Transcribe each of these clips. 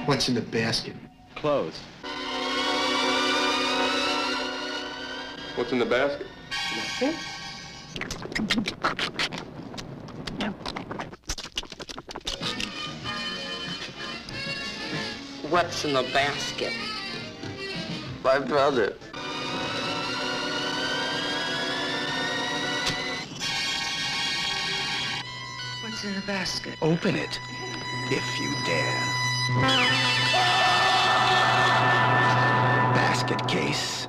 What's in the basket? Clothes. What's in the basket? Nothing. What's in the basket? My brother. What's in the basket? Open it, if you dare. Basket case.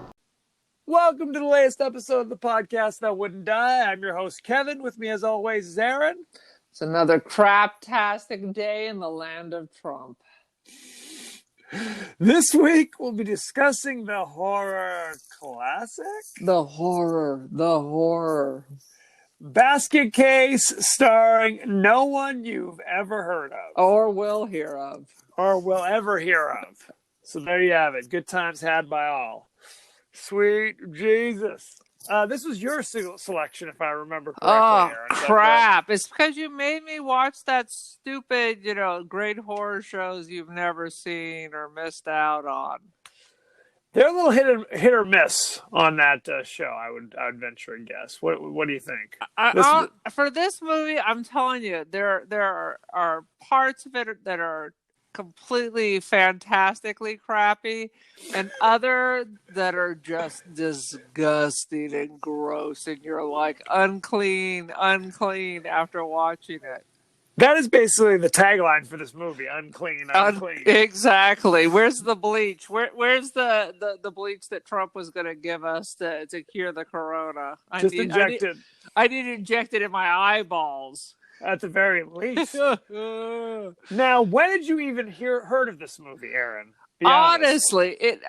Welcome to the latest episode of the podcast that wouldn't die. I'm your host, Kevin. With me, as always, is Aaron. It's another craptastic day in the land of Trump. This week, we'll be discussing the horror classic, The horror. Basket Case, starring no one you've ever heard of. Or will hear of. Or will ever hear of. So there you have it. Good times had by all. Sweet Jesus. This was your selection, if I remember correctly, Oh, Aaron. crap. It's because you made me watch that stupid, great horror shows you've never seen or missed out on. They're a little hit or miss on that show, I would venture a guess. What do you think? For this movie, I'm telling you, there are parts of it that are completely fantastically crappy, and other that are just disgusting and gross, and you're like, unclean after watching it. That is basically the tagline for this movie: unclean. Exactly. Where's the bleach? Where's the bleach that Trump was going to give us to cure the corona? Injected. I need it injected in my eyeballs. At the very least. Now, when did you even heard of this movie, Aaron? Honestly,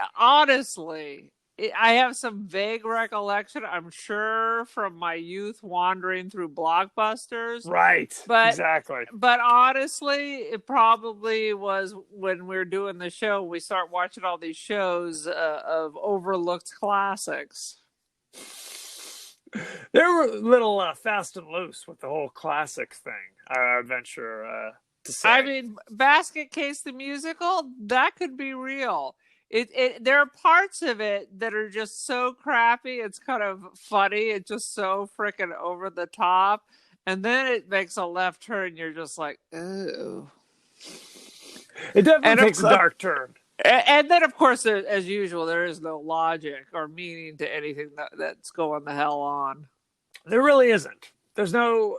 I have some vague recollection, I'm sure, from my youth wandering through Blockbusters. Right, exactly. But honestly, it probably was when we were doing the show, we start watching all these shows of overlooked classics. They were a little fast and loose with the whole classic thing, I venture to say. I mean, Basket Case the musical, that could be real. There are parts of it that are just so crappy, it's kind of funny, it's just so freaking over the top, and then it makes a left turn, you're just like, ew. It definitely takes a dark turn. And then, of course, as usual, there is no logic or meaning to anything that's going the hell on. There really isn't. There's no...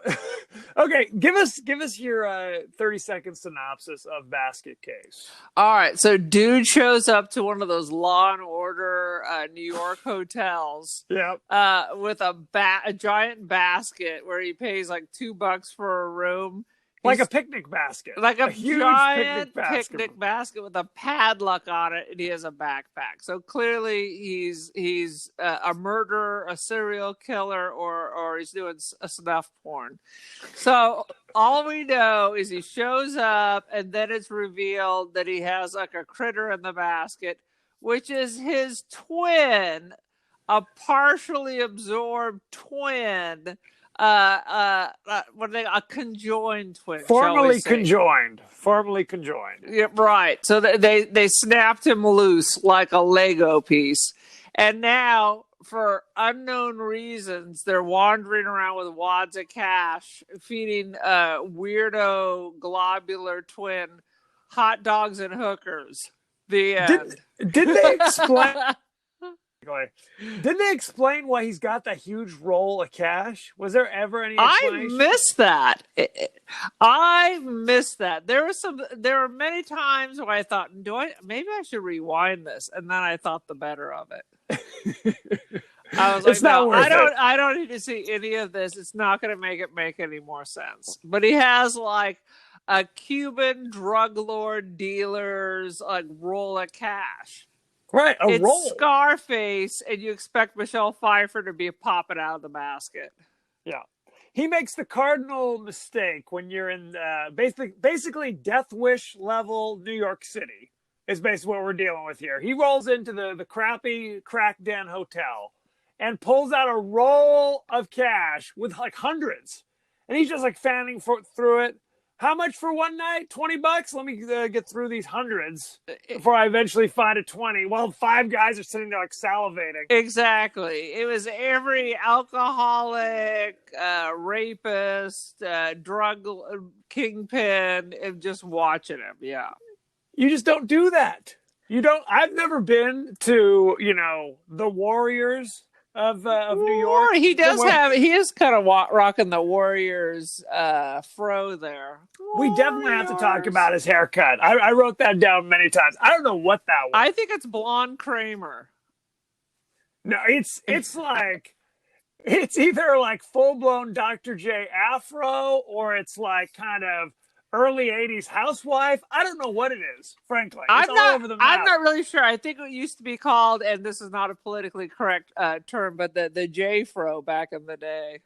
Okay, give us your 30-second synopsis of Basket Case. All right, so dude shows up to one of those Law and Order New York hotels. Yep. With a giant basket where he pays like $2 for a room. Like a picnic basket. Like a huge giant picnic basket with a padlock on it, and he has a backpack. So clearly he's a murderer, a serial killer, or he's doing a snuff porn. So all we know is he shows up, and then it's revealed that he has like a critter in the basket, which is his twin, a partially absorbed twin. A conjoined twin. Formerly conjoined. Yeah, right. So they snapped him loose like a Lego piece. And now, for unknown reasons, they're wandering around with wads of cash, feeding a weirdo globular twin hot dogs and hookers. The end. Did they explain... Did they explain why he's got that huge roll of cash? Was there ever any explanation? I missed that. I missed that. There were many times where I thought, maybe I should rewind this, and then I thought the better of it. I was like, it's not worth it. I don't need to see any of this. It's not going to make any more sense. But he has like a Cuban drug lord dealer's like roll of cash. Right, it's roll. Scarface, and you expect Michelle Pfeiffer to be popping out of the basket. Yeah. He makes the cardinal mistake when you're in basically Death Wish level New York City is basically what we're dealing with here. He rolls into the crappy crack den hotel and pulls out a roll of cash with like hundreds. And he's just like fanning through it, How much for one night? $20? Let me get through these hundreds before I eventually find a 20. While 5 guys are sitting there like salivating. Exactly. It was every alcoholic, rapist, drug kingpin, just watching him. Yeah. You just don't do that. You don't. I've never been to, the Warriors of New York. He does have. He is kind of rocking the Warriors fro there. We definitely have to talk about his haircut. I wrote that down many times. I don't know what that was. I think it's blonde Kramer. No, it's like it's either like full blown Dr. J afro or it's like kind of early 80s housewife. I don't know what it is, frankly. It's all over the map. I'm not really sure. I think it used to be called, and this is not a politically correct term, but the J-fro back in the day.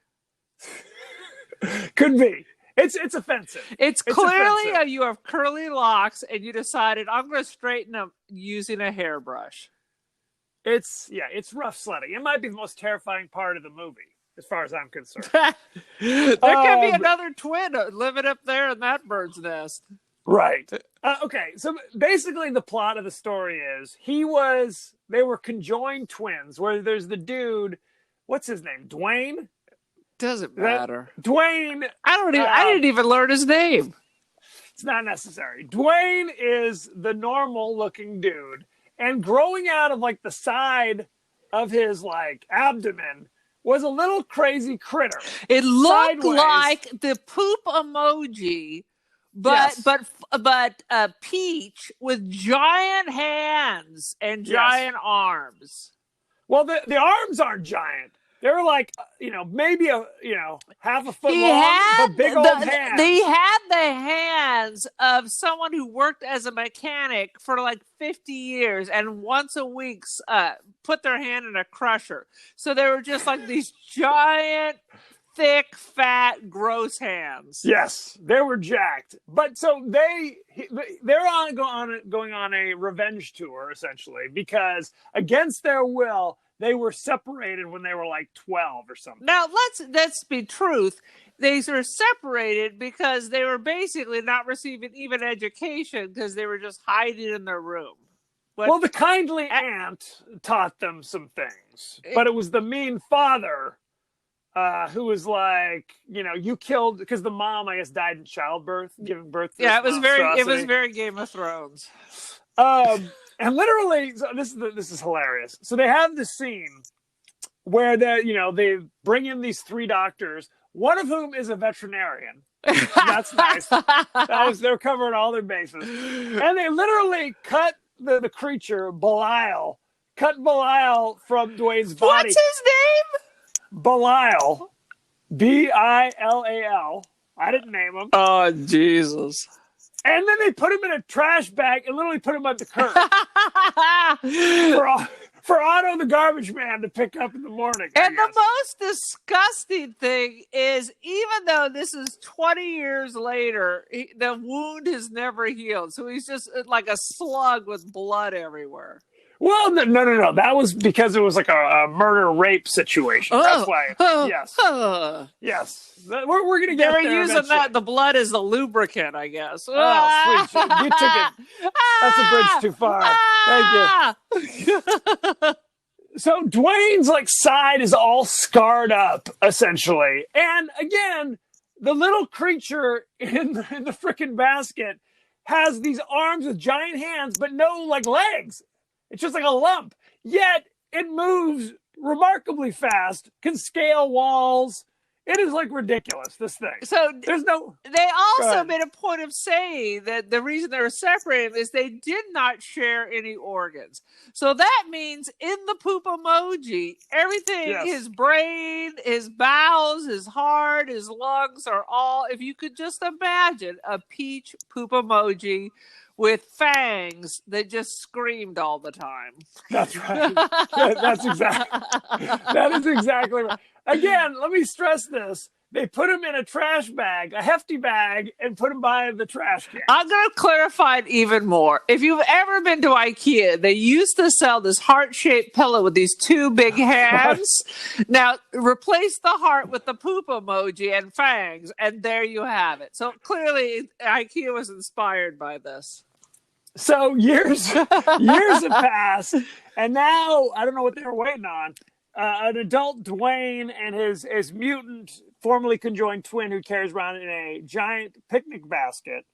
Could be. It's offensive. It's clearly you have curly locks, and you decided, I'm going to straighten them using a hairbrush. It's rough sledding. It might be the most terrifying part of the movie, as far as I'm concerned. There could be another twin living up there in that bird's nest. Right. Okay, so basically the plot of the story is they were conjoined twins, where there's the dude, what's his name, Dwayne? Doesn't matter. Dwayne. I didn't even learn his name. It's not necessary. Dwayne is the normal looking dude, and growing out of like the side of his like abdomen was a little crazy critter. It looked sideways. like the poop emoji, but Yes. Peach with giant hands and giant arms. Well, the arms aren't giant. They're like, maybe half a foot long, but big old hands. They had the hands of someone who worked as a mechanic for like 50 years and once a week put their hand in a crusher. So they were just like these giant, thick, fat, gross hands. Yes, they were jacked. But so they're going on a revenge tour, essentially, because against their will, they were separated when they were like 12 or something. Now, let's be truth. They were separated because they were basically not receiving even education because they were just hiding in their room. Well, the kindly aunt taught them some things, but it was the mean father who was like, you killed, because the mom, I guess, died in childbirth, giving birth to it was very Game of Thrones. And literally, so this is hilarious. So they have this scene where they bring in these 3 doctors, one of whom is a veterinarian. That's nice. They're covering all their bases, and they literally cut the creature Belial from Dwayne's body. What's his name? Belial, Bilal. I didn't name him. Oh, Jesus. And then they put him in a trash bag and literally put him at the curb for Otto the garbage man to pick up in the morning. And the most disgusting thing is, even though this is 20 years later, the wound has never healed. So he's just like a slug with blood everywhere. Well, no. That was because it was like a murder-rape situation. That's why. Yes. Yes. We're going to get there. They were using that. The blood is the lubricant, I guess. Oh, sweet. You took it. That's a bridge too far. Thank you. So Dwayne's like side is all scarred up, essentially. And again, the little creature in the frickin' basket has these arms with giant hands, but no like legs. It's just like a lump. Yet it moves remarkably fast, can scale walls. It is like ridiculous, this thing. So there's no. They also made a point of saying that the reason they were separated is they did not share any organs. So that means in the poop emoji, everything, his brain, his bowels, his heart, his lungs are all, if you could just imagine a peach poop emoji with fangs that just screamed all the time. That's right. That is exactly right. Again, let me stress this. They put him in a trash bag, a hefty bag, and put him by the trash can. I'm going to clarify it even more. If you've ever been to IKEA, they used to sell this heart-shaped pillow with these two big hands. Now, replace the heart with the poop emoji and fangs, and there you have it. So clearly, IKEA was inspired by this. So years have passed, and now I don't know what they were waiting on. An adult Dwayne and his mutant, formerly conjoined twin who carries around in a giant picnic basket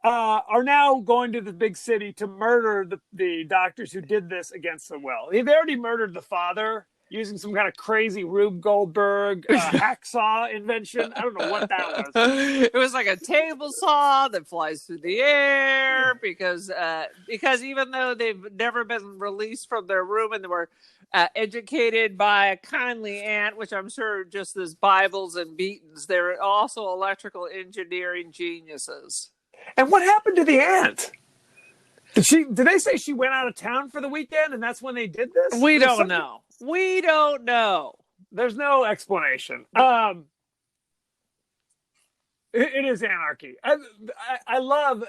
are now going to the big city to murder the doctors who did this against their will. They've already murdered the father using some kind of crazy Rube Goldberg hacksaw invention. I don't know what that was. It was like a table saw that flies through the air because even though they've never been released from their room and they were educated by a kindly aunt, which I'm sure just as Bibles and beatings, they're also electrical engineering geniuses. And what happened to the aunt? Did they say she went out of town for the weekend and that's when they did this? We don't know. We don't know. There's no explanation. It is anarchy. I love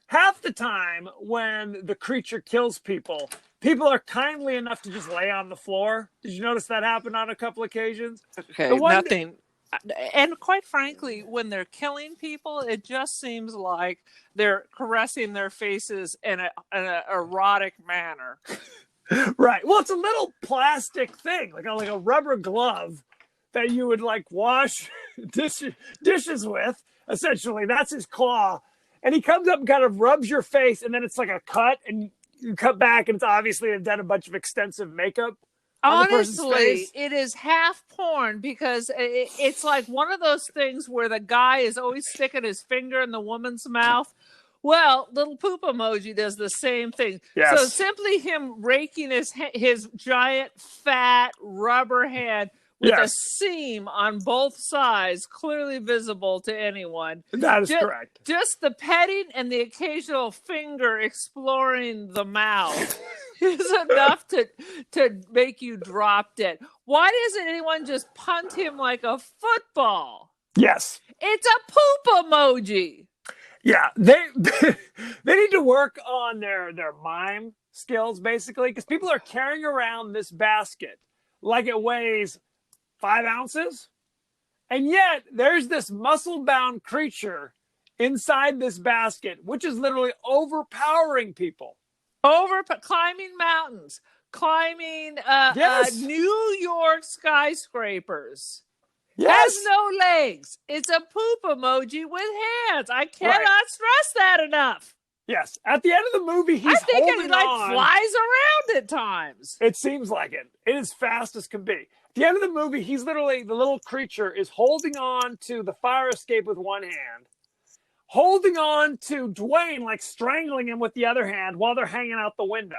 half the time when the creature kills people are kindly enough to just lay on the floor. Did you notice that happened on a couple occasions? Okay, nothing. And quite frankly, when they're killing people, it just seems like they're caressing their faces in an erotic manner. Right. Well, it's a little plastic thing, like a rubber glove that you would like wash dishes with. Essentially, that's his claw. And he comes up and kind of rubs your face, and then it's like a cut, and you cut back, and it's obviously they've done a bunch of extensive makeup. Honestly, it is half porn because it's like one of those things where the guy is always sticking his finger in the woman's mouth. Well, little poop emoji does the same thing. Yes. So simply him raking his giant fat rubber hand with a seam on both sides, clearly visible to anyone. That is correct. Just the petting and the occasional finger exploring the mouth is enough to make you drop dead. Why doesn't anyone just punt him like a football? Yes. It's a poop emoji. Yeah, they need to work on their mime skills, basically, because people are carrying around this basket like it weighs 5 ounces, and yet there's this muscle-bound creature inside this basket, which is literally overpowering people. Climbing mountains, climbing New York skyscrapers. Yes. Has no legs. It's a poop emoji with hands. I cannot stress that enough. Yes. At the end of the movie, he's holding on. It flies around at times. It seems like it. It is fast as can be. At the end of the movie, he's literally, the little creature is holding on to the fire escape with one hand, holding on to Dwayne, like strangling him with the other hand while they're hanging out the window.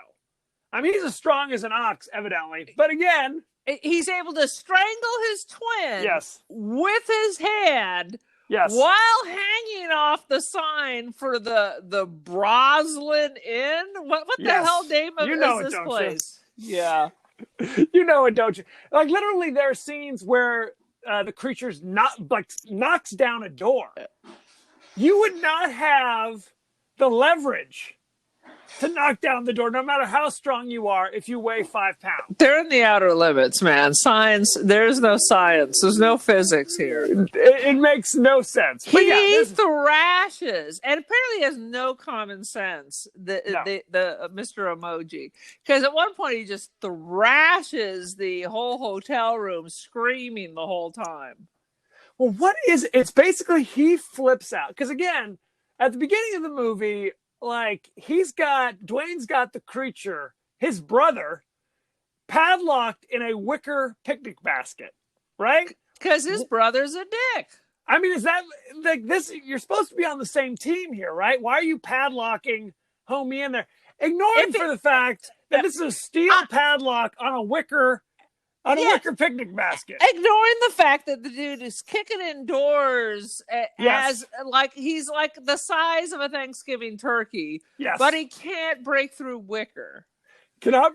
I mean, he's as strong as an ox, evidently. But again, he's able to strangle his twin with his hand while hanging off the sign for the Broslin Inn. What the hell name of is this place? Yeah. You know it, don't you? Like, literally, there are scenes where the creature's knocks down a door. You would not have the leverage to knock down the door, no matter how strong you are, if you weigh 5 pounds. They're in the outer limits, man. Science, there's no science. There's no physics here. It makes no sense. But he thrashes, and apparently has no common sense, the Mr. Emoji. Because at one point, he just thrashes the whole hotel room, screaming the whole time. Well, it's basically he flips out. Because again, at the beginning of the movie, like, Dwayne's got the creature, his brother, padlocked in a wicker picnic basket, right? Because his brother's a dick. I mean, is that, like, this, you're supposed to be on the same team here, right? Why are you padlocking homie in there? Ignoring for the fact that this is a steel padlock on a wicker picnic basket. Ignoring the fact that the dude is kicking indoors as like he's like the size of a Thanksgiving turkey, but he can't break through wicker. Cannot.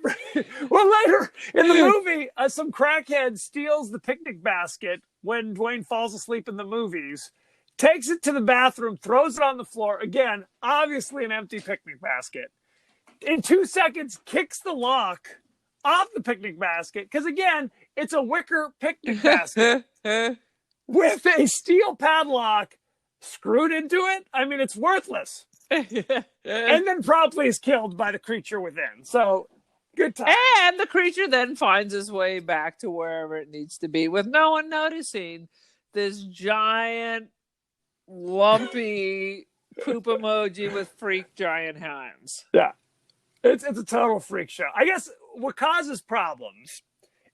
Well, later in the movie, some crackhead steals the picnic basket when Dwayne falls asleep in the movies, takes it to the bathroom, throws it on the floor. Again, obviously an empty picnic basket. In 2 seconds, kicks the lock off the picnic basket because, again, it's a wicker picnic basket with a steel padlock screwed into it. I mean, it's worthless. And then promptly is killed by the creature within. So, good time. And the creature then finds his way back to wherever it needs to be with no one noticing this giant, lumpy poop emoji with freak giant hands. Yeah. It's a total freak show. I guess what causes problems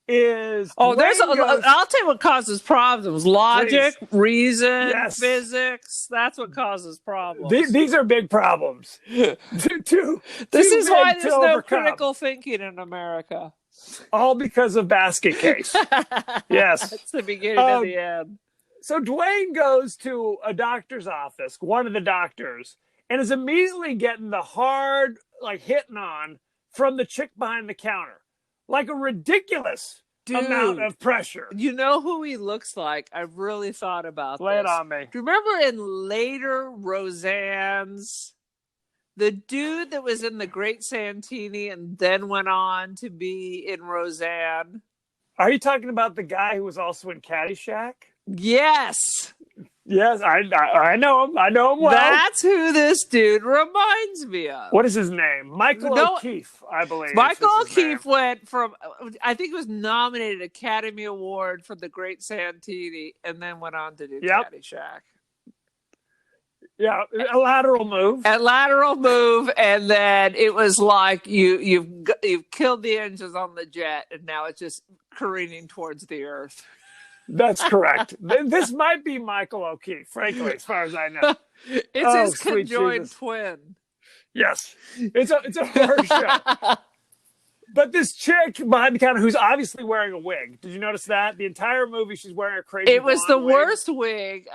is... I'll tell you what causes problems. Logic, reason, Yes. physics. That's what causes problems. These are big problems. This Too is why big there's to no overcome. critical thinking in America. All because of Basket Case. Yes. It's the beginning of the end. So Dwayne goes to a doctor's office, one of the doctors, and is immediately getting the hard, hitting on from the chick behind the counter. Like a ridiculous amount of pressure. You know who he looks like? I really thought about Lay this. it on me. Do you remember in later Roseanne's, the dude that was in The Great Santini and then went on to be in Roseanne? Are you talking about the guy who was also in Caddyshack? Yes. Yes, I know him. I know him well. That's who this dude reminds me of. What is his name? Michael O'Keefe, I believe. Michael O'Keefe went from, I think he was nominated Academy Award for The Great Santini and then went on to do Caddyshack. Yeah, a lateral move. And then it was like you've killed the engines on the jet, and now it's just careening towards the earth. That's correct. This might be Michael O'Keefe, frankly, as far as I know. It's his conjoined twin. Yes, it's a horror show. But this chick behind the counter, who's obviously wearing a wig. Did you notice that? The entire movie, she's wearing a crazy. It was the wig. worst wig,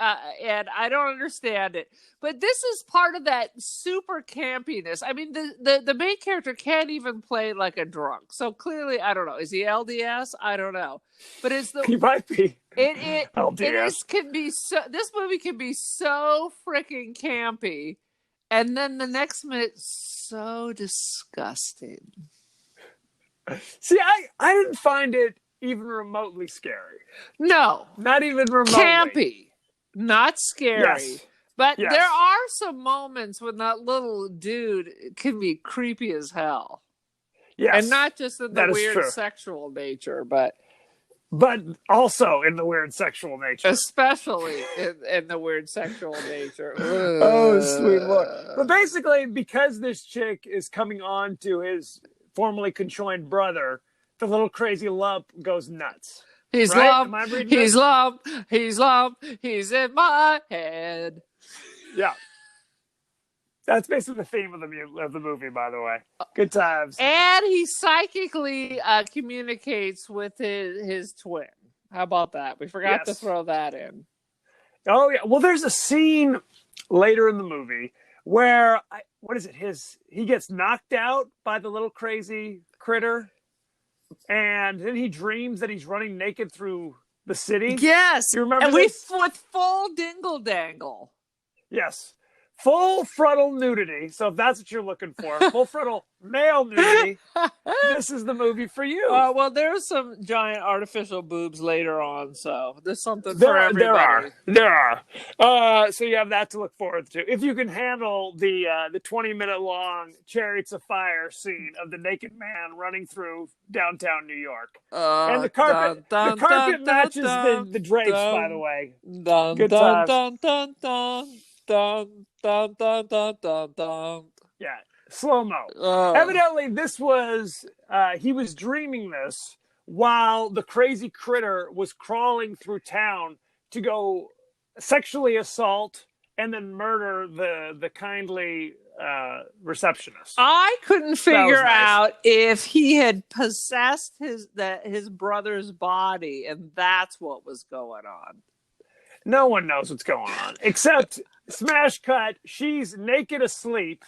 and I don't understand it. But this is part of that super campiness. I mean, the main character can't even play like a drunk. So clearly, I don't know. Is he LDS? I don't know. But it's the he might be. LDS. This movie can be so freaking campy, and then the next minute so disgusting. See, I didn't find it even remotely scary. No. Not even remotely. Campy. Not scary. Yes. But Yes. there are some moments when that little dude can be creepy as hell. Yes. And not just in the weird sexual nature, but also in the weird sexual nature. Especially in the weird sexual nature. Oh, sweet Lord. But basically, because this chick is coming on to his formerly conjoined brother, the little crazy lump goes nuts. He's right? lump, he's lump, he's in my head. Yeah. That's basically the theme of the movie, by the way. Good times. And he psychically communicates with his twin. How about that? We forgot to throw that in. Oh, yeah. Well, there's a scene later in the movie where, he gets knocked out by the little crazy critter, and then he dreams that he's running naked through the city. Yes. You remember this? With full dingle dangle. Yes. Full frontal nudity. So if that's what you're looking for, full frontal male nudity, this is the movie for you. Well, there's some giant artificial boobs later on, so there's something for everybody. There are. So you have that to look forward to. If you can handle the 20-minute long Chariots of Fire scene of the naked man running through downtown New York. And the carpet matches the drapes, by the way. Good times. Yeah, slow-mo. Evidently, this was, he was dreaming this while the crazy critter was crawling through town to go sexually assault and then murder the kindly receptionist. I couldn't figure out if he had possessed his brother's body, and that's what was going on. No one knows what's going on, except smash cut, she's naked asleep,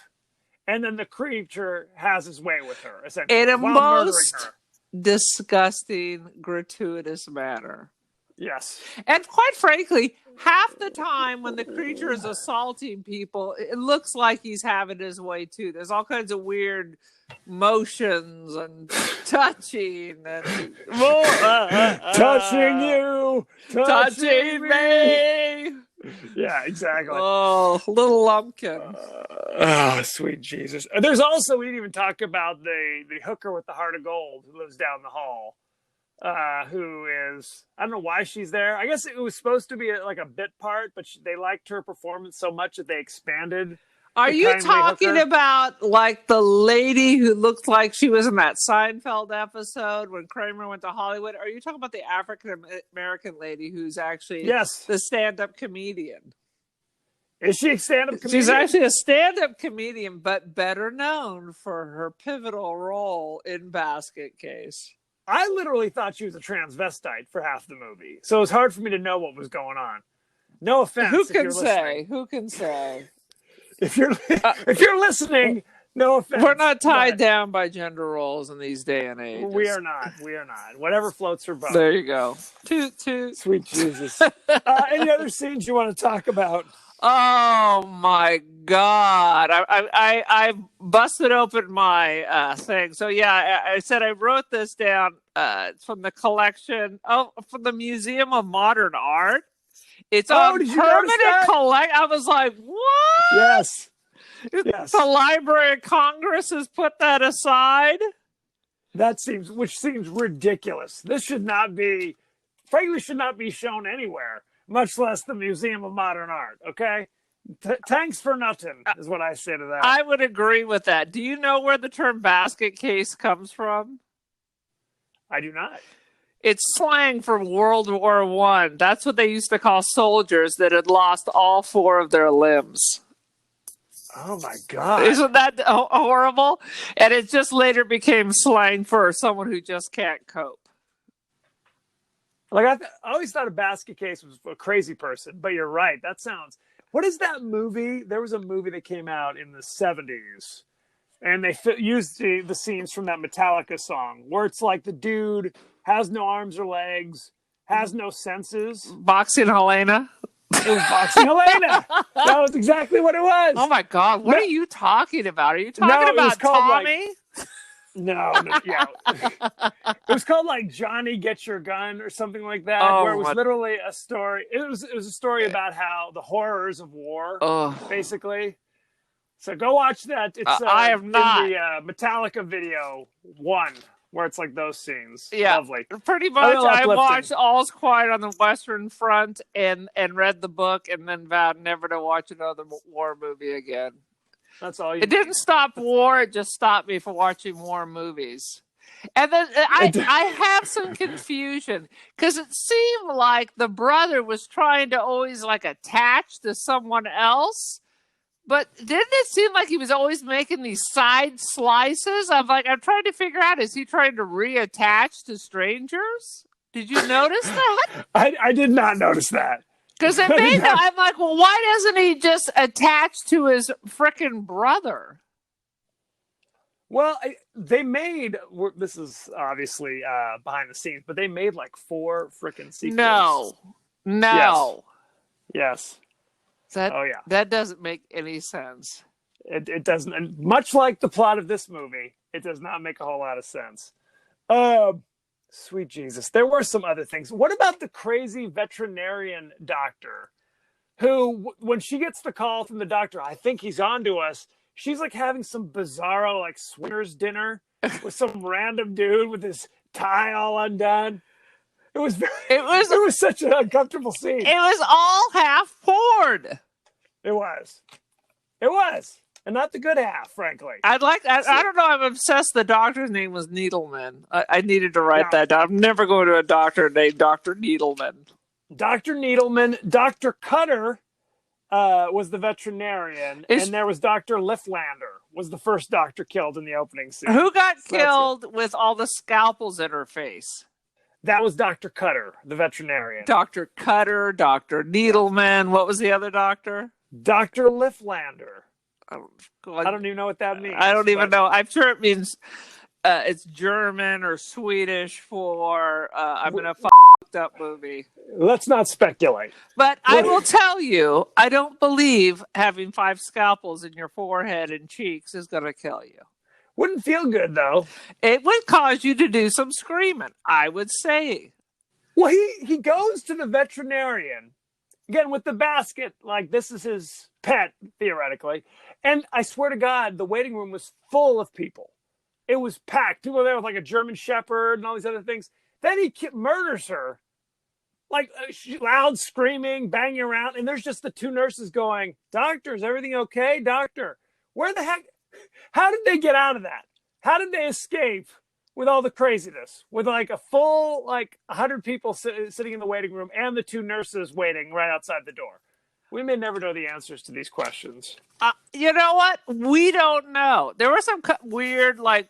and then the creature has his way with her, essentially, In a while murdering most her. disgusting, gratuitous manner. Yes. And quite frankly, half the time when the creature is assaulting people, it looks like he's having his way too. There's all kinds of weird motions and touching and Touching you, touching me. Yeah, exactly. Oh, little lumpkin. Oh, sweet Jesus. There's also, we didn't even talk about the hooker with the heart of gold who lives down the hall. Who is, I don't know why she's there. I guess it was supposed to be like a bit part, but they liked her performance so much that they expanded. Are the you kindly talking hooker. about like the lady who looked like she was in that Seinfeld episode when Kramer went to Hollywood? Are you talking about the African American lady who's actually Yes. the stand-up comedian? Is she a stand-up comedian? She's actually a stand-up comedian, but better known for her pivotal role in Basket Case. I literally thought she was a transvestite for half the movie, so it was hard for me to know what was going on. No offense. Who if you're can listening. say? Who can say? If you're listening, no offense. We're not tied but down by gender roles in these day and age. We are not. We are not. Whatever floats her boat. There you go. Toot toot. Sweet Jesus. Any other scenes you want to talk about? Oh my God! I busted open my thing. So yeah, I said I wrote this down from the collection from the Museum of Modern Art. It's on did you notice permanent that? collect. I was like, what? Yes. Yes. The Library of Congress has put that aside. Which seems ridiculous. This should not be, frankly, should not be shown anywhere, much less the Museum of Modern Art. Okay, thanks for nothing is what I say to that. I would agree with that. Do you know where the term basket case comes from? I do not. It's slang for World War I. That's what they used to call soldiers that had lost all 4 of their limbs. Oh my God! Isn't that horrible? And it just later became slang for someone who just can't cope. Like I always thought a basket case was a crazy person, but you're right. That sounds. What is that movie? There was a movie that came out in the 70s, and they used the scenes from that Metallica song, where it's like the dude has no arms or legs, has no senses. Boxing Helena. It was Boxing Helena. That was exactly what it was. Oh my God! What are you talking about? Are you talking No, it was about called, Tommy? No, yeah. It was called like Johnny Get Your Gun or something like that, Oh, where it was my- literally a story. It was a story about how the horrors of war, basically. So go watch that. It's I have not. in the Metallica video 1, where it's like those scenes. Yeah. Lovely. Pretty A much, little I uplifting. watched All's Quiet on the Western Front and read the book and then vowed never to watch another war movie again. That's all you It didn't stop war; it just stopped me from watching war movies. And then I have some confusion because it seemed like the brother was trying to always like attach to someone else. But didn't it seem like he was always making these side slices? I'm trying to figure out, is he trying to reattach to strangers? Did you notice that? I did not notice that. Because it made no, I'm like, well, why doesn't he just attach to his frickin' brother? Well, they made, this is obviously behind the scenes, but they made like 4 freaking sequels. No. Yes. Oh, yeah. That doesn't make any sense. It doesn't. And much like the plot of this movie, it does not make a whole lot of sense. Sweet Jesus. There were some other things. What about the crazy veterinarian doctor who, when she gets the call from the doctor, I think he's on to us, she's like having some bizarro like swingers dinner with some random dude with his tie all undone. It was such an uncomfortable scene. It was all half poured. It was. And not the good half, frankly. I don't know. I'm obsessed. The doctor's name was Needleman. I needed to write that down. I'm never going to a doctor named Dr. Needleman. Dr. Needleman. Dr. Cutter was the veterinarian. And there was Dr. Lifflander was the first doctor killed in the opening scene. Who got killed with all the scalpels in her face? That was Dr. Cutter, the veterinarian. Dr. Cutter, Dr. Needleman. What was the other doctor? Dr. Lifflander. I don't even know what that means. I don't even know. I'm sure it means it's German or Swedish for I'm in a fucked up movie. Let's not speculate. But I will tell you, I don't believe having 5 scalpels in your forehead and cheeks is going to kill you. Wouldn't feel good, though. It would cause you to do some screaming, I would say. Well, he goes to the veterinarian, again, with the basket, like this is his pet, theoretically. And I swear to God, the waiting room was full of people. It was packed. People were there with like a German Shepherd and all these other things. Then he murders her, like loud screaming, banging around. And there's just the 2 nurses going, "Doctor, is everything okay? Doctor, where the heck? How did they get out of that? How did they escape with all the craziness? With like a full, like 100 people sitting in the waiting room and the 2 nurses waiting right outside the door." We may never know the answers to these questions. You know what? We don't know. There were some weird, like,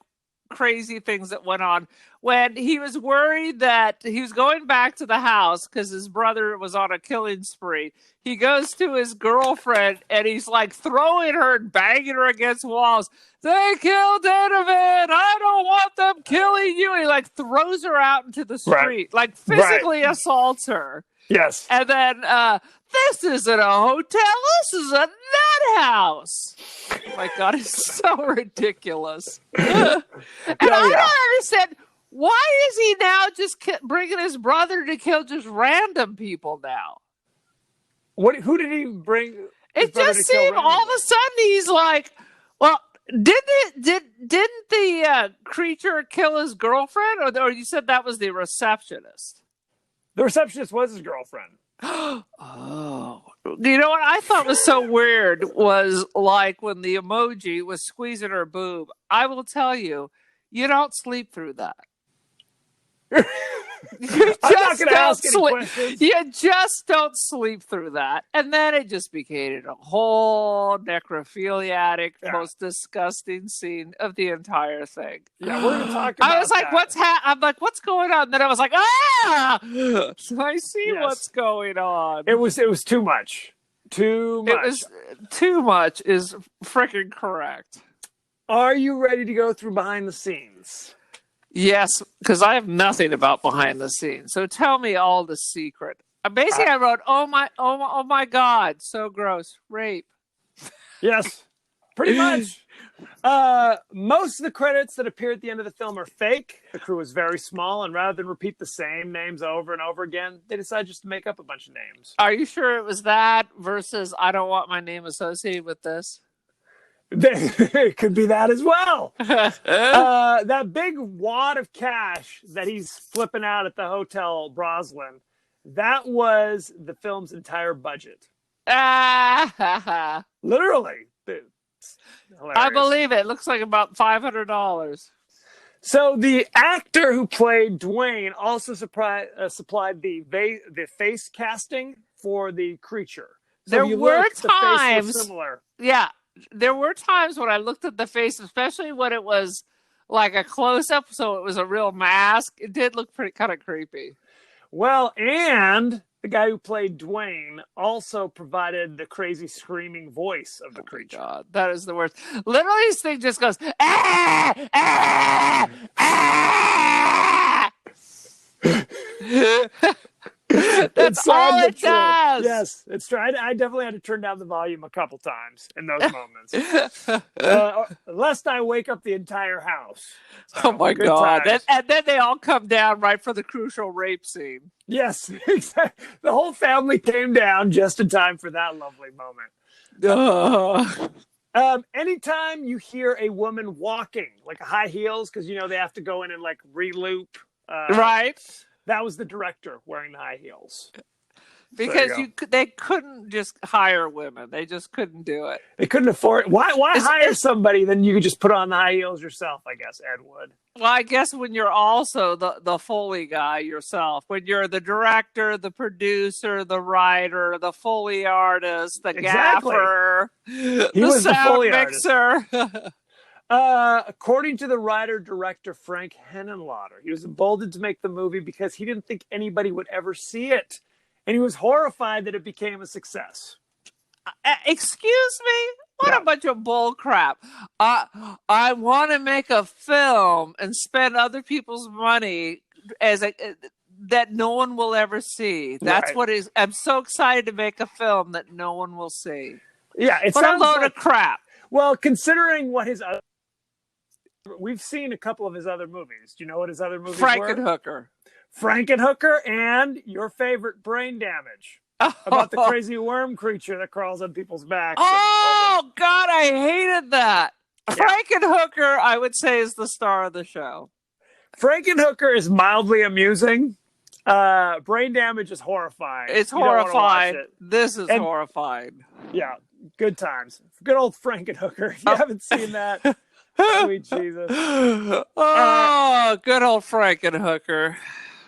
crazy things that went on when he was worried that he was going back to the house because his brother was on a killing spree. He goes to his girlfriend and he's like throwing her and banging her against walls. "They killed Donovan. I don't want them killing you." He like throws her out into the street, like physically assaults her. Yes. And then this isn't a hotel. This is a nut house. Oh my God, it's so ridiculous. And I don't understand. Why is he now just bringing his brother to kill just random people now? Who did he bring? It just seemed all of a sudden he's like, well, didn't the creature kill his girlfriend? Or you said that was the receptionist? The receptionist was his girlfriend. Oh. You know what I thought was so weird was like when the emoji was squeezing her boob. I will tell you, you don't sleep through that. I'm not going to ask any questions. You just don't sleep through that. And then it just became a whole necrophiliatic, most disgusting scene of the entire thing. Yeah, we're going to talk about I was like, that. I'm like, what's going on? Then I was like, ah! So I see what's going on. It was too much. Too much. It was too much is freaking correct. Are you ready to go through behind the scenes? Yes, because I have nothing about behind the scenes. So tell me all the secret. Basically, I wrote, oh my God, so gross, rape. Yes, pretty much. Most of the credits that appear at the end of the film are fake. The crew is very small, and rather than repeat the same names over and over again, they decided just to make up a bunch of names. Are you sure it was that versus I don't want my name associated with this? It could be that as well. That big wad of cash that he's flipping out at the Hotel Broslin, that was the film's entire budget. Literally. I believe it. Looks like about $500. So the actor who played Dwayne also supplied the face casting for the creature. So there were times, the face was similar. Yeah. There were times when I looked at the face, especially when it was like a close-up, so it was a real mask. It did look pretty kind of creepy. Well, and the guy who played Dwayne also provided the crazy screaming voice of the creature. God, that is the worst. Literally, this thing just goes, ah, ah, ah. That's all it does. Yes, it's true. I definitely had to turn down the volume a couple times in those moments. Lest I wake up the entire house. So, oh my God. And then they all come down right for the crucial rape scene. Yes, exactly. The whole family came down just in time for that lovely moment. Anytime you hear a woman walking, like high heels, because they have to go in and like re-loop. Right. That was the director wearing the high heels. Because they couldn't just hire women. They just couldn't do it. They couldn't afford it. Why hire somebody? Then you could just put on the high heels yourself, I guess, Ed would. Well, I guess when you're also the Foley guy yourself, when you're the director, the producer, the writer, the Foley artist, the gaffer, the sound mixer. According to the writer-director Frank Henenlotter, he was emboldened to make the movie because he didn't think anybody would ever see it. And he was horrified that it became a success. Excuse me? What Yeah. a bunch of bull crap. I want to make a film and spend other people's money that no one will ever see. That's Right. what is. I'm so excited to make a film that no one will see. Yeah, it What a sounds load like, of crap. well, considering what we've seen a couple of his other movies. Do you know what his other movies were? Frankenhooker. Frankenhooker and your favorite, Brain Damage, about the crazy worm creature that crawls on people's backs. Oh God, I hated that. Yeah. Frankenhooker, I would say, is the star of the show. Frankenhooker is mildly amusing. Brain Damage is horrifying. It's You don't wanna watch horrifying. it. This is And- horrifying. Yeah, good times. Good old Frankenhooker. If you haven't seen that, sweet Jesus. Oh, good old Frankenhooker.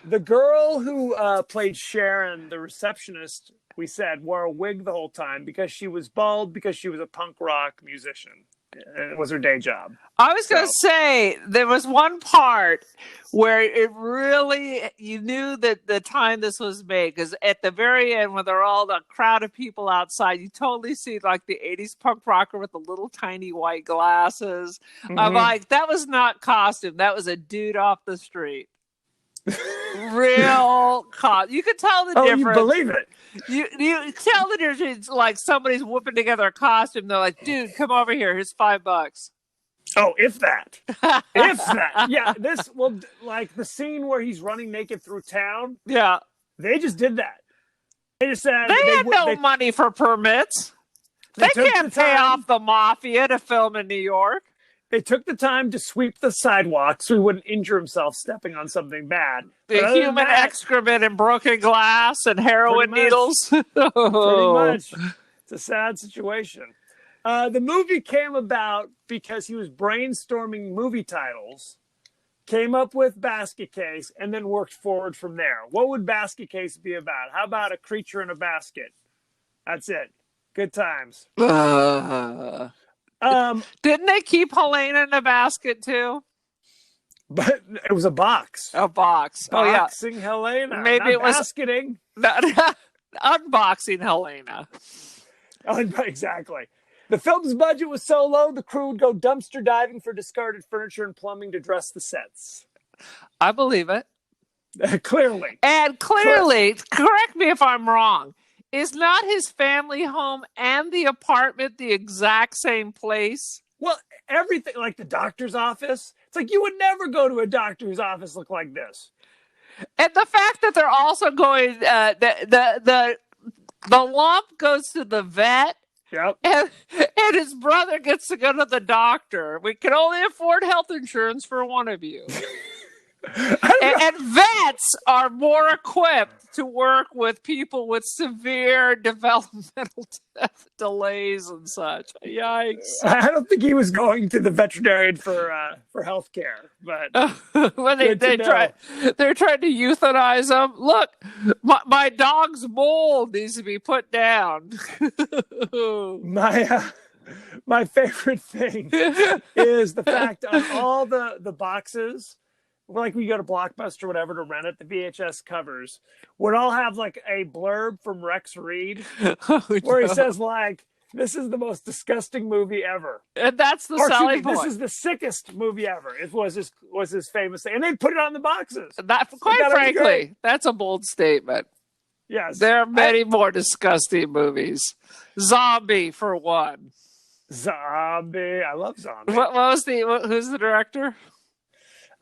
The girl who played Sharon, the receptionist, we said, wore a wig the whole time because she was bald because she was a punk rock musician. And it was her day job. I was going to say, there was one part where it really, you knew that the time this was made, because at the very end, when there are all the crowd of people outside, you totally see like the 80s punk rocker with the little tiny white glasses. I'm like, that was not costume. That was a dude off the street. Real you could tell the difference. You believe it. You tell the difference. It's like somebody's whipping together a costume. They're like, dude, come over here. Here's $5. Oh, if that. If that. Yeah, like the scene where he's running naked through town, Yeah. they just did that. They just said They had no money for permits. They took can't the pay time. off the mafia to film in New York. They took the time to sweep the sidewalk so he wouldn't injure himself stepping on something bad. But The other than human that, excrement and broken glass and heroin Pretty much. needles. Pretty Oh. much. It's a sad situation. The movie came about because he was brainstorming movie titles, came up with Basket Case, and then worked forward from there. What would Basket Case be about? How about A Creature in a Basket? That's it. Good times. Didn't they keep Helena in a basket too? But it was a box. A box. Oh yeah. Boxing Helena. Maybe not it was- basketing. Unboxing Helena. Oh, exactly. The film's budget was so low, the crew would go dumpster diving for discarded furniture and plumbing to dress the sets. I believe it. Clearly. And clearly, correct me if I'm wrong, is not his family home and the apartment the exact same place? Well, everything, like the doctor's office, it's like you would never go to a doctor's office look like this. And the fact that they're also going, the lump goes to the vet, Yep. and his brother gets to go to the doctor. We can only afford health insurance for one of you. And vets are more equipped to work with people with severe developmental delays and such. Yikes. I don't think he was going to the veterinarian for health care, but When Good to they're trying to euthanize him. Look, my dog's mold needs to be put down. my favorite thing is the fact on all the boxes, like we go to Blockbuster or whatever to rent it, the VHS covers would all have like a blurb from Rex Reed where he says like, "This is the most disgusting movie ever." And that's the Or excuse me, selling this point. is the sickest movie ever. It was his famous thing, and they put it on the boxes. That, quite gotta be great. frankly, that's a bold statement. Yes, There are many more disgusting movies. Zombie, for one. Zombie. I love Zombie. What was who's the director?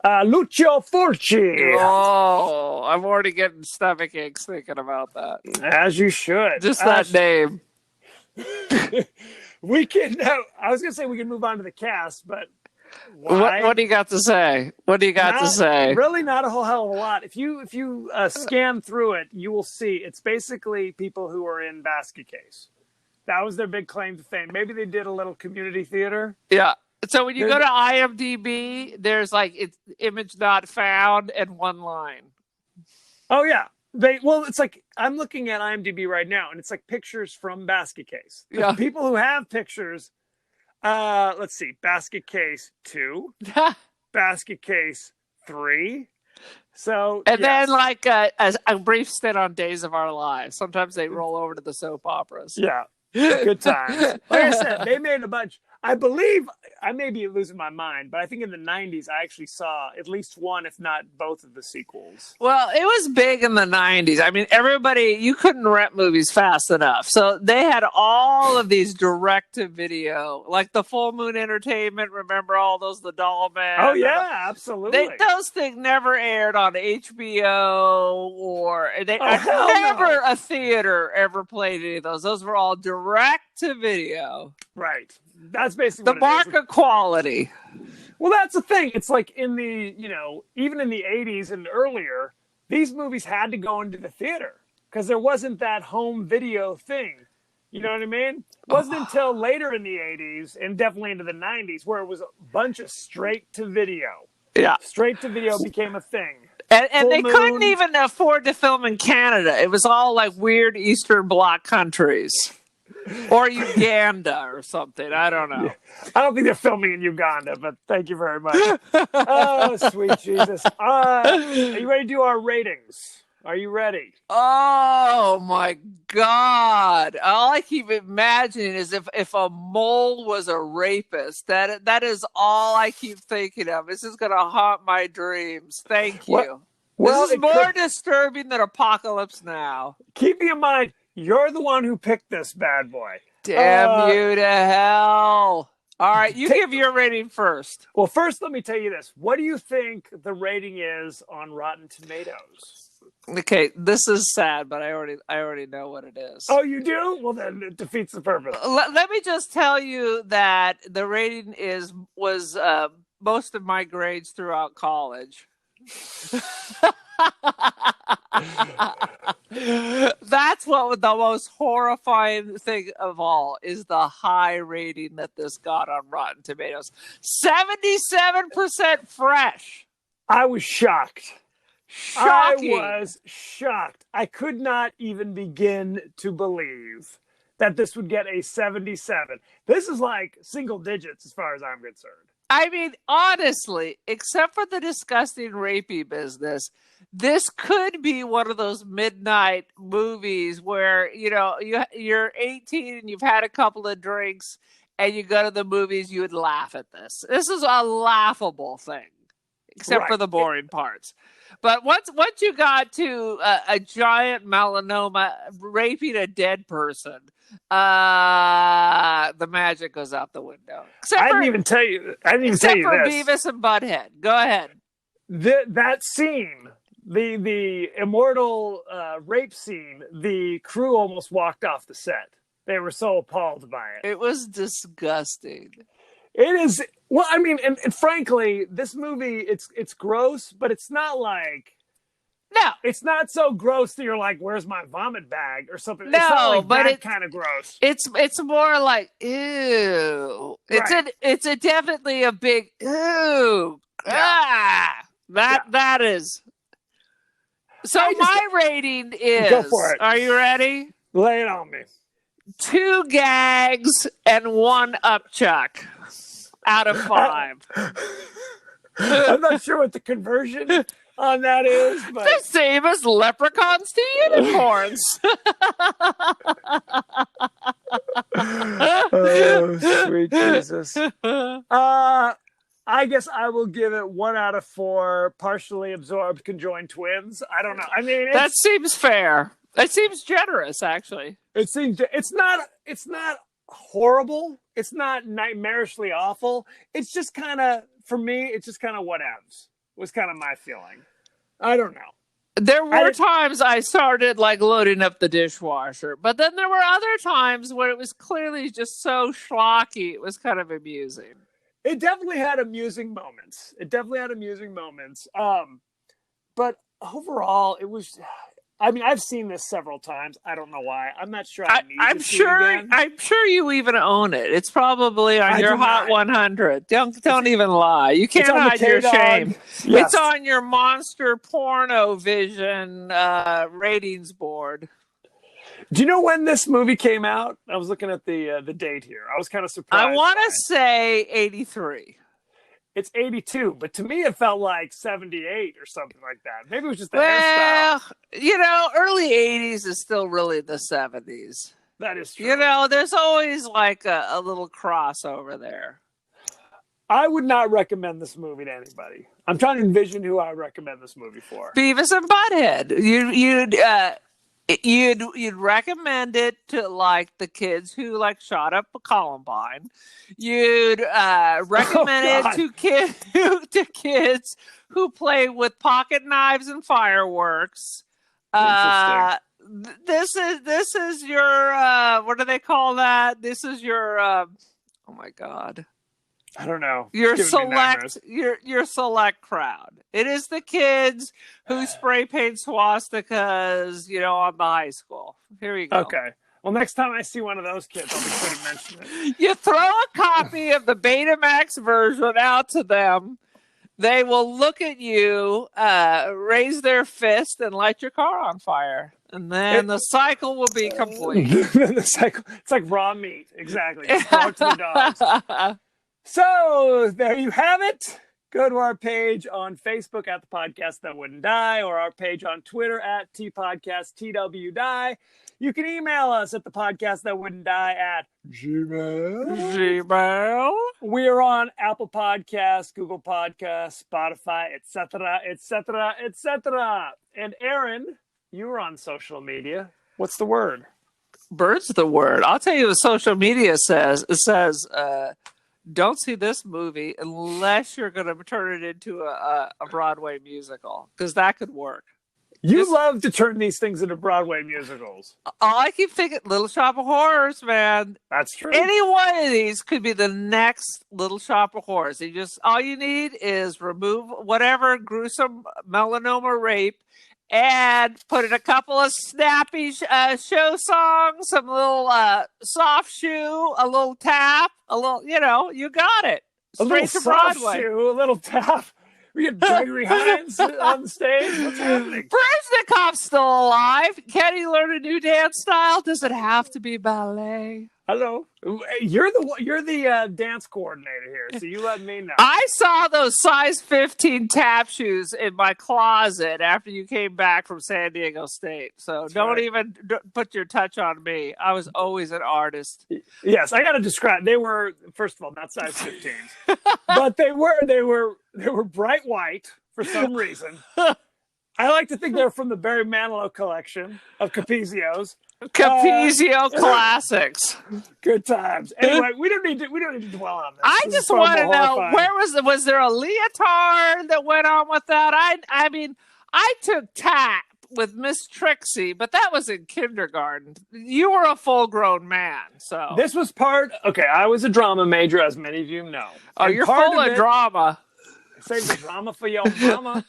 Lucio Fulci. Oh, I'm already getting stomach aches thinking about that. As you should. Just that name. We can. I was gonna say we can move on to the cast, but why? What do you got to say? What do you got to say? Really, not a whole hell of a lot. If you scan through it, you will see it's basically people who are in Basket Case. That was their big claim to fame. Maybe they did a little community theater. Yeah. So when you go to IMDb, there's like it's image not found and one line. Oh yeah. It's like I'm looking at IMDb right now, and it's like pictures from Basket Case. The Yeah. people who have pictures. Let's see. Basket Case 2, Basket Case 3. So And yes. then like a brief stint on Days of Our Lives. Sometimes they roll over to the soap operas. Yeah. Good times. Like I said, they made a bunch. I believe, I may be losing my mind, but I think in the 90s, I actually saw at least one, if not both of the sequels. Well, it was big in the 90s. I mean, you couldn't rent movies fast enough. So they had all of these direct-to-video, like the Full Moon Entertainment. Remember all those, the Doll Man? Oh, yeah, absolutely. Those things never aired on HBO or no. a theater ever played any of those. Those were all direct-to-video. Right. That's basically The mark of quality. Well, that's the thing. It's like in the, even in the 80s and earlier, these movies had to go into the theater because there wasn't that home video thing. You know what I mean? It wasn't until later in the 80s and definitely into the 90s where it was a bunch of straight to video. Yeah. Straight to video became a thing. And they couldn't even afford to film in Canada. It was all like weird Eastern Bloc countries. Or Uganda or something. I don't know. I don't think they're filming in Uganda, but thank you very much. Oh, sweet Jesus. Are you ready to do our ratings? Are you ready? Oh, my God. All I keep imagining is if a mole was a rapist. That is all I keep thinking of. This is going to haunt my dreams. Thank you. This is more disturbing than Apocalypse Now. Keep in mind, you're the one who picked this bad boy. Damn you to hell. All right, you give your rating first. Well, first, let me tell you this. What do you think the rating is on Rotten Tomatoes? Okay, this is sad, but I already know what it is. Oh, you do? Well, then it defeats the purpose. Let me just tell you that the rating was most of my grades throughout college. That's what the most horrifying thing of all is, the high rating that this got on Rotten Tomatoes. 77% fresh. I was shocked. Shocking. I was shocked. I could not even begin to believe that this would get a 77. This is like single digits as far as I'm concerned. I mean, honestly, except for the disgusting rapey business, this could be one of those midnight movies where, you're 18 and you've had a couple of drinks and you go to the movies, you would laugh at this. This is a laughable thing, except for the boring parts. But once you got to a giant melanoma raping a dead person, the magic goes out the window. I didn't even tell you this. Except for Beavis and Butthead. Go ahead. That scene, the immortal rape scene, the crew almost walked off the set. They were so appalled by it. It was disgusting. It is. Well, I mean, and frankly, this movie, it's gross, but it's not like. No, it's not so gross that you're like, "Where's my vomit bag?" or something. No, it's not like but that kind of gross. It's more like ew. Right. It's definitely a big ew. Yeah. That is. So my rating is. Go for it. Are you ready? Lay it on me. 2 gags and 1 upchuck out of 5. I'm not sure what the conversion on that is, but the same as leprechauns to unicorns. Oh, sweet Jesus. I guess I will give it 1 out of 4 partially absorbed conjoined twins. I don't know. I mean, that seems fair. That seems generous, actually. It seems it's not horrible. It's not nightmarishly awful. It's just kind of, for me, it's just kind of whatevs. Was kind of my feeling. I don't know. There were times I started like loading up the dishwasher, but then there were other times where it was clearly just so schlocky. It was kind of amusing. It definitely had amusing moments. But overall, it was. I mean, I've seen this several times. I don't know why. I'm not sure. I'm sure you even own it. It's probably on your Hot 100. Don't even lie. You can't hide your shame. Yes. It's on your Monster Porno Vision ratings board. Do you know when this movie came out? I was looking at the date here. I was kind of surprised. I want to say 83. It's 82, but to me it felt like 78 or something like that. Maybe it was just the hairstyle. Early 80s is still really the 70s. That is true. You know, there's always like a little crossover there. I would not recommend this movie to anybody. I'm trying to envision who I would recommend this movie for. Beavis and Butthead. You'd recommend it to like the kids who like shot up Columbine. You'd recommend it to kids who play with pocket knives and fireworks. This is your what do they call that? This is your oh my God. I don't know. Your select crowd. It is the kids who spray paint swastikas, on the high school. Here you go. Okay. Well, next time I see one of those kids, I'll be sure to mention it. You throw a copy of the Betamax version out to them. They will look at you, raise their fist, and light your car on fire. And then the cycle will be complete. It's like raw meat. Exactly. Just throw it to the dogs. So there you have it. Go to our page on Facebook at The Podcast That Wouldn't Die, or our page on Twitter at TPodcastTWDie. You can email us at thepodcastthatwouldn't-die at Gmail. We are on Apple Podcasts, Google Podcasts, Spotify, etc., etc., etc. And Aaron, you were on social media. What's the word? Bird's the word. I'll tell you what social media says. It says, don't see this movie unless you're going to turn it into a Broadway musical, because that could work. You love to turn these things into Broadway musicals. All I keep thinking, Little Shop of Horrors, man. That's true. Any one of these could be the next Little Shop of Horrors. All you need is remove whatever gruesome melanoma rape and put in a couple of snappy show songs, some little soft shoe, a little tap, a little, you got it. Straight to Broadway. Shoe, a little tap. We get Gregory Hines on the stage. What's happening? Brezhnikov's still alive. Can he learn a new dance style? Does it have to be ballet? Hello. You're the dance coordinator here, so you let me know. I saw those size 15 tap shoes in my closet after you came back from San Diego State. So That's don't right. even put your touch on me. I was always an artist. Yes, I got to describe. They were, first of all, not size 15s, but they were bright white for some reason. I like to think they're from the Barry Manilow collection of Capizios. Capizio classics. Good times. Anyway, we don't need to dwell on this. I This just is want to fun, know, horrifying. was there a leotard that went on with that? I mean, I took tap with Miss Trixie, but that was in kindergarten. You were a full-grown man, so This was part. Okay, I was a drama major, as many of you know. oh, And you're part full of it- drama. Save the drama for your mama.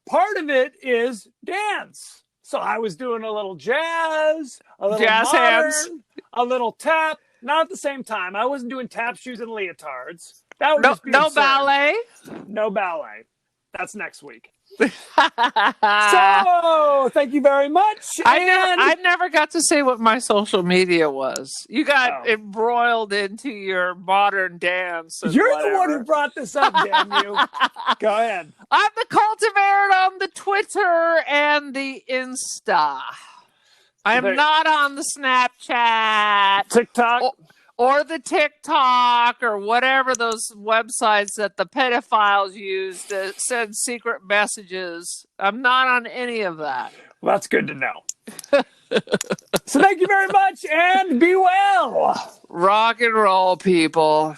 Part of it is dance. So I was doing a little jazz, a little Jazz modern, hands. a little tap. Not at the same time. I wasn't doing tap shoes and leotards. That would No, just be no absurd. ballet. No ballet. That's next week. I So thank you very much. And never got to say what my social media was. You got embroiled into your modern dance. And you're whatever. the one who brought this up, damn you. Go ahead. I'm the cultivator on the Twitter and the Insta. I am There- not on the Snapchat TikTok. or the TikTok or whatever those websites that the pedophiles use to send secret messages. I'm not on any of that. Well, that's good to know. So thank you very much and be well. Rock and roll, people.